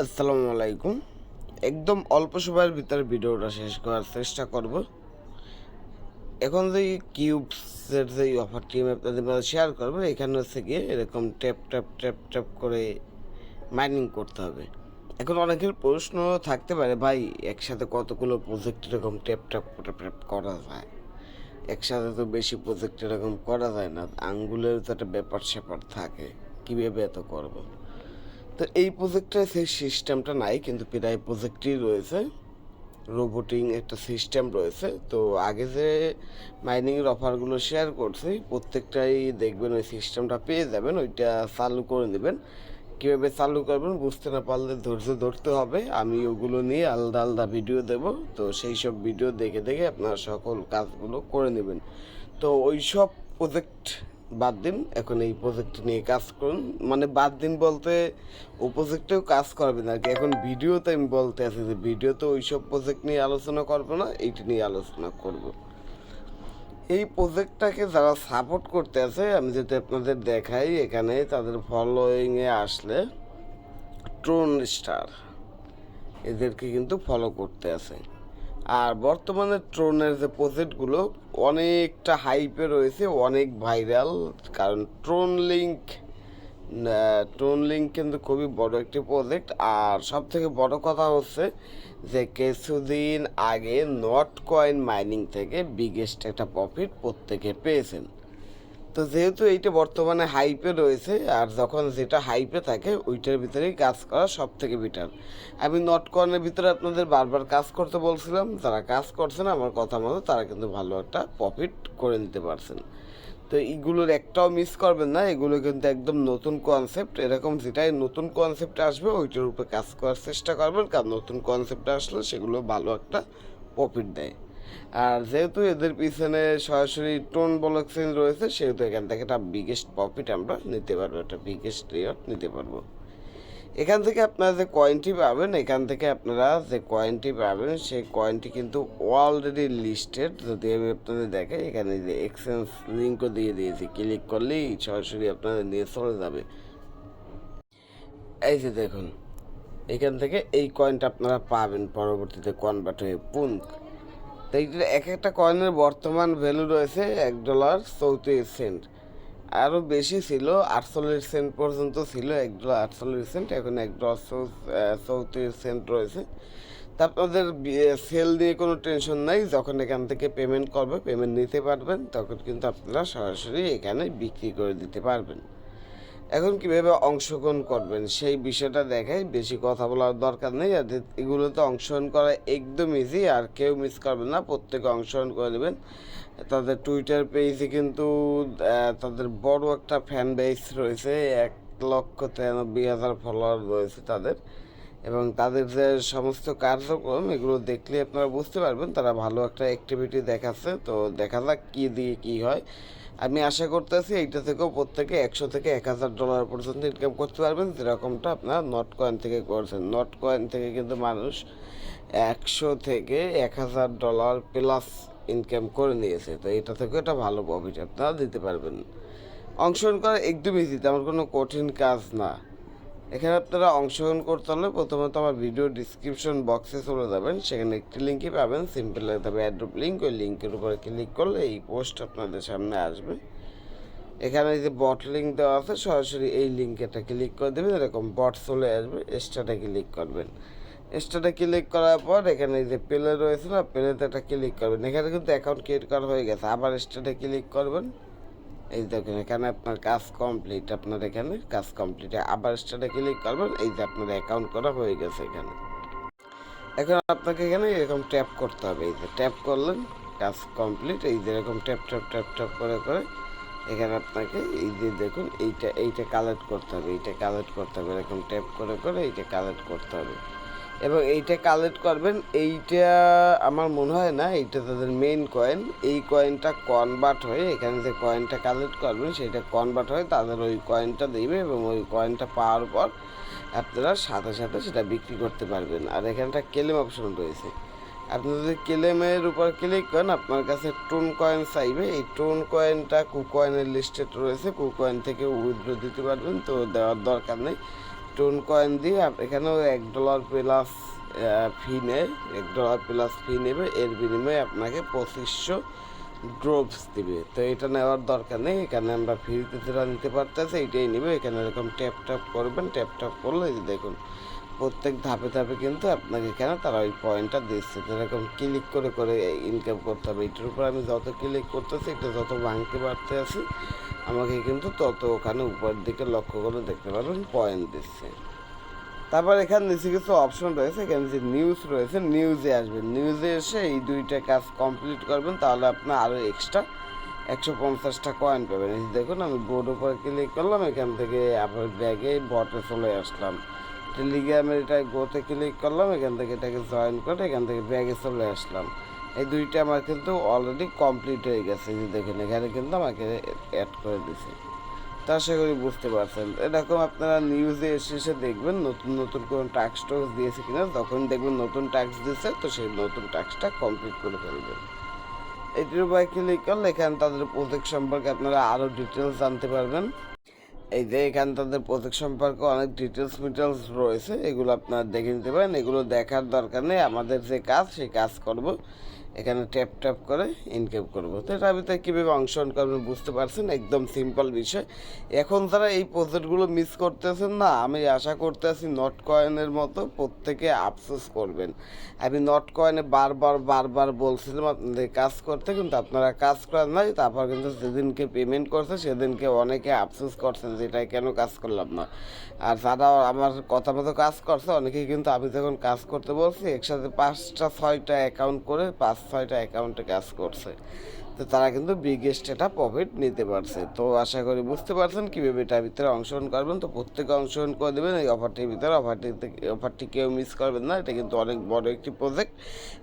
আসসালামু আলাইকুম। একদম অল্প সময়ের ভিতরে ভিডিওটা শেষ করার চেষ্টা করব। এখন যে কিউবসের যে অফারটি আমি আপনাদের মাঝে শেয়ার করবো, এখানে হচ্ছে গিয়ে এরকম ট্যাপ ট্যাপ ট্যাপ ট্যাপ করে মাইনিং করতে হবে। এখন অনেকের প্রশ্ন থাকতে পারে, ভাই একসাথে কতগুলো প্রজেক্ট এরকম ট্যাপ ট্যাপ ট্যাপ ট্যাপ করা যায়? একসাথে তো বেশি প্রজেক্ট এরকম করা যায় না, আঙ্গুলের তো একটা ব্যাপার স্যাপার থাকে, কীভাবে এত করবো? তো এই প্রজেক্টে সেই সিস্টেমটা নাই, কিন্তু প্রায় প্রজেক্টই রয়েছে। রোবোটিং একটা সিস্টেম রয়েছে। তো আগে যে মাইনিংয়ের অফারগুলো শেয়ার করছি, প্রত্যেকটাই দেখবেন ওই সিস্টেমটা পেয়ে যাবেন, ওইটা চালু করে নেবেন। কীভাবে চালু করবেন বুঝতে না পারলে ধৈর্য ধরতে হবে। আমি ওগুলো নিয়ে আলাদা আলাদা ভিডিও দেব, তো সেই সব ভিডিও দেখে দেখে আপনারা সকল কাজগুলো করে নেবেন। তো ওই সব প্রজেক্ট বাদ দিন, এখন এই প্রজেক্ট নিয়ে কাজ করুন। মানে বাদ দিন বলতে ও প্রজেক্টেও কাজ করবেন আর কি। এখন ভিডিওতে আমি বলতে আছি যে ভিডিওতে ওই সব প্রজেক্ট নিয়ে আলোচনা করবো না, এইটা নিয়ে আলোচনা করব। এই প্রজেক্টটাকে যারা সাপোর্ট করতে আছে, আমি যদি আপনাদের দেখাই, এখানে তাদের ফলোয়িংয়ে আসলে ট্রোন স্টার এদেরকে কিন্তু ফলো করতে আছে। আর বর্তমানে ট্রোনের যে প্রজেক্টগুলো অনেকটা হাইপে রয়েছে, অনেক ভাইরাল। কারণ ট্রোন লিঙ্ক কিন্তু খুবই বড় একটি প্রজেক্ট। আর সব থেকে বড় কথা হচ্ছে যে কিছুদিন আগে নট কয়েন মাইনিং থেকে বিগেস্ট একটা প্রফিট প্রত্যেকে পেয়েছেন। তো যেহেতু এইটা বর্তমানে হাইপে রয়েছে, আর যখন যেটা হাইপে থাকে ওইটার ভিতরেই কাজ করা সব থেকে বেটার। আমি নট কয়েনের ভিতরে আপনাদের বারবার কাজ করতে বলছিলাম, যারা কাজ করছেন আমার কথা মতো তারা কিন্তু ভালো একটা প্রফিট করে নিতে পারছেন। তো এইগুলোর একটাও মিস করবেন না, এগুলো কিন্তু একদম নতুন কনসেপ্ট। এরকম যেটাই নতুন কনসেপ্ট আসবে ওইটার উপরে কাজ করার চেষ্টা করবেন, কারণ নতুন কনসেপ্ট আসলে সেগুলো ভালো একটা প্রফিট দেয়। আর যেহেতু এদের পিছনে সরাসরি টোন ব্লকচেন রয়েছে, সেহেতু এখান থেকে একটা বিগেস্ট প্রফিট আমরা নিতে পারবো, একটা বিগেস্ট রিওয়ার্ড নিতে পারবো। এখান থেকে আপনারা যে কয়েনটি পাবেন, এখান থেকে আপনারা যে কয়েনটি পাবেন সেই কয়েনটি কিন্তু অলরেডি লিস্টেড। যদি আমি আপনাদের দেখাই, এখানে যে এক্সচেঞ্জ লিঙ্কও দিয়ে দিয়েছি, ক্লিক করলেই সরাসরি আপনাদের নিয়ে চলে যাবে। এই যে দেখুন, এখান থেকে এই কয়েনটা আপনারা পাবেন পরবর্তীতে কনভার্ট হয়ে পুঞ্জ। তো এইটার এক একটা কয়েনের বর্তমান ভ্যালু রয়েছে $1.34। আরও বেশি ছিল, 48 সেন্ট পর্যন্ত ছিল, $1.48। এখন $1.34 রয়েছে। তা আপনাদের সেল নিয়ে কোনো টেনশন নাই, যখন এখান থেকে পেমেন্ট করবে, পেমেন্ট নিতে পারবেন, তখন কিন্তু আপনারা সরাসরি এখানে বিক্রি করে দিতে পারবেন। এখন কীভাবে অংশগ্রহণ করবেন সেই বিষয়টা দেখাই, বেশি কথা বলার দরকার নেই। আর এগুলোতে অংশগ্রহণ করা একদম ইজি, আর কেউ মিস করবেন না, প্রত্যেকে অংশগ্রহণ করে দেবেন। তাদের টুইটার পেজে কিন্তু তাদের বড় একটা ফ্যান বেস রয়েছে, 1,93,000 ফলোয়ার রয়েছে তাদের। এবং তাদের যে সমস্ত কার্যক্রম এগুলো দেখলে আপনারা বুঝতে পারবেন তারা ভালো একটা অ্যাক্টিভিটি দেখাচ্ছে। তো দেখা যাক কী দিয়ে কী হয়। আমি আশা করতেছি এইটা থেকেও প্রত্যেকে $100 থেকে $1,000 পর্যন্ত ইনকাম করতে পারবেন, যেরকমটা আপনারা নট কয়েন থেকে করছেন। নট কয়েন থেকে কিন্তু মানুষ $100 থেকে $1,000 প্লাস ইনকাম করে নিয়েছে। তো এটা থেকে একটা ভালো প্রফিট আপনারা দিতে পারবেন। অংশগ্রহণ করা একদম ইজি, তেমন কোনো কঠিন কাজ না। এখানে আপনারা অংশগ্রহণ করতে হলে প্রথমত আমার ভিডিও ডিসক্রিপশন বক্সে চলে যাবেন, সেখানে একটি লিঙ্কই পাবেন, সিম্পল তবে অ্যাড্রপ লিঙ্ক। ওই লিঙ্কের উপরে ক্লিক করলে এই পোস্ট আপনাদের সামনে আসবে। এখানে যে বট লিঙ্ক দেওয়া আছে, সরাসরি এই লিঙ্কেটা ক্লিক করে দেবেন, এরকম বট চলে আসবে। স্টার্টে ক্লিক করবেন। স্টার্টে ক্লিক করার পর এখানে যে প্লে রয়েছে না, প্লেতে একটা ক্লিক করবেন। এখানে কিন্তু অ্যাকাউন্ট ক্রিয়েট করা হয়ে গেছে, আবার স্টার্টে ক্লিক করবেন। এই দেখুন এখানে আপনার কাজ কমপ্লিট, আপনার এখানে কাজ কমপ্লিট। আবার স্টার্টে ক্লিক করবেন, এই যে আপনার অ্যাকাউন্ট করা হয়ে গেছে এখানে। এখন আপনাকে এখানে এরকম ট্যাপ করতে হবে, এই যে ট্যাপ করলেন, কাজ কমপ্লিট। এই যে এরকম ট্যাপ ট্যাপ ট্যাপ ট্যাপ করে করে এখানে আপনাকে এই যে দেখুন এইটা কালেক্ট করতে হবে, এইটা কালেক্ট করতে হবে, এরকম ট্যাপ করে করে এইটা কালেক্ট করতে হবে। এবং এইটা কালেক্ট করবেন। এইটা আমার মনে হয় না এইটা তাদের মেইন কয়েন। এই কয়েনটা কনভার্ট হয়ে এখানে যে কয়েনটা কালেক্ট করবেন সেটা কনভার্ট হয়ে তাদের ওই কয়েনটা দেবে, এবং ওই কয়েনটা পাওয়ার পর আপনারা সাথে সাথে সেটা বিক্রি করতে পারবেন। আর এখানে একটা ক্লেম অপশন রয়েছে, আপনি যদি ক্লেমের উপর ক্লিক করেন আপনার কাছে টোন কয়েন চাইবে। এই টোন কয়েনটা কুকয়েনের লিস্টেড রয়েছে, কুকয়েন থেকে উইথড্র দিতে পারবেন, তো দেওয়ার দরকার নেই। টোন কয়েন দিয়ে এখানেও $1 প্লাস ফি নেয়, $1 প্লাস ফি নেবে, এর বিনিময়ে আপনাকে 2500 ড্রপস দিবে। তো এটা নেওয়ার দরকার নেই, এখানে আমরা ফ্রিতে যেটা নিতে পারতেছি এইটাই নেবে। এখানে এরকম ট্যাপ ট্যাপ করবেন, ট্যাপ ট্যাপ করলে এই যে দেখুন প্রত্যেক ধাপে ধাপে কিন্তু আপনাকে এখানে তারা ওই পয়েন্টটা দিচ্ছে। যেরকম ক্লিক করে করে ইনকাম করতে হবে। এটার উপর আমি যত ক্লিক করতেছি, এটা যত ভাঙতে পারতে আছি, আমাকে কিন্তু তত ওখানে উপরের দিকে লক্ষ্য করে দেখতে পারবেন পয়েন্ট দিচ্ছে। তারপর এখানে নিচে কিছু অপশন রয়েছে, এখানে যে নিউজ রয়েছে, নিউজে আসবেন। নিউজে এসে এই 2টা কাজ কমপ্লিট করবেন, তাহলে আপনার আরও এক্সট্রা 150টা কয়েন পাবেন। এই দেখুন আমি বোর্ড উপরে ক্লিক করলাম, এখান থেকে আপনার ব্যাগে বটে চলে আসলাম। টেলিগ্রামের এটা গোতে ক্লিক করলাম, এখান থেকে এটাকে জয়েন করে এখান থেকে ব্যাগে চলে আসলাম। এই 2টা আমার কিন্তু অলরেডি কমপ্লিট হয়ে গেছে। যে দেখুন এখানে কিন্তু আমাকে অ্যাড করে দিছে। তো আশা করি বুঝতে পারছেন। এরকম আপনারা নিউজে এসে দেখবেন নতুন নতুন কোনো টাস্ক দিয়েছে কিনা। যখন দেখবেন নতুন টাস্ক দিয়েছে, তো সেই নতুন টাস্কটা কমপ্লিট করে ফেলবেন। এইটির উপরে ক্লিক করলে এখানে তাদের প্রজেক্ট সম্পর্কে আপনারা আরও ডিটেলস জানতে পারবেন। এই যে এখানে তাদের প্রজেক্ট সম্পর্কে অনেক ডিটেলস রয়েছে, এগুলো আপনারা দেখে নিতে পারেন। এগুলো দেখার দরকার নেই, আমাদের যে কাজ সেই কাজ করব। এখানে ট্যাপ ট্যাপ করে ইনকাম করবো। তো এটার ভিতরে কীভাবে অংশগ্রহণ করবেন বুঝতে পারছেন, একদম সিম্পল বিষয়। এখন যারা এই প্রজেক্টগুলো মিস করতেছেন না, আমি আশা করতেছি নট কয়েনের মতো প্রত্যেকে আফসোস করবেন। আমি নট কয়েনে বারবার বলছিলাম আপনাদের কাজ করতে, কিন্তু আপনারা কাজ করেন নাই। তারপর কিন্তু যেদিনকে পেমেন্ট করছে সেদিনকে অনেকে আফসোস করছেন যে এটা কেন কাজ করলাম না। আর যারা আমার কথা মতো কাজ করছে, অনেকেই কিন্তু আমি যখন কাজ করতে বলছি একসাথে 5-6টা অ্যাকাউন্ট করে 5-6টা অ্যাকাউন্টে কাজ করছে। তো তারা কিন্তু বিগেস্ট একটা প্রফিট নিতে পারছে। তো আশা করি বুঝতে পারছেন কীভাবে এটার ভিতরে অংশগ্রহণ করবেন। তো প্রত্যেকে অংশগ্রহণ করে দেবেন এই অফারটির ভিতরে। অফারটি কেউ মিস করবেন না। এটা কিন্তু অনেক বড় একটি প্রজেক্ট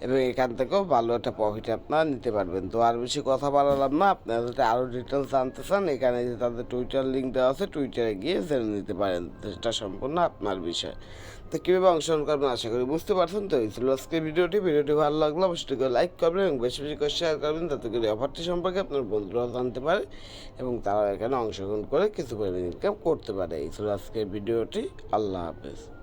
এবং এখান থেকেও ভালো একটা প্রফিট আপনারা নিতে পারবেন। তো আর বেশি কথা বাড়ালাম না, আপনারা যদি আরও ডিটেলস জানতে চান, এখানে যে তাদের টুইটার লিঙ্ক দেওয়া আছে, টুইটারে গিয়ে জেনে নিতে পারেন। সেটা সম্পূর্ণ আপনার বিষয়। তো কীভাবে অংশগ্রহণ করবেন আশা করি বুঝতে পারছেন। তো এই ছিল আজকে ভিডিওটি ভালো লাগলো অবশ্যই করে লাইক করবেন এবং বেশি বেশি করে শেয়ার করবেন, যাতে করে অফারটি সম্পর্কে আপনার বন্ধুরাও জানতে পারে এবং তারা এখানে অংশগ্রহণ করে কিছু পরিমাণ ইনকাম করতে পারে। এই ছিল আজকের ভিডিওটি। আল্লাহ হাফেজ।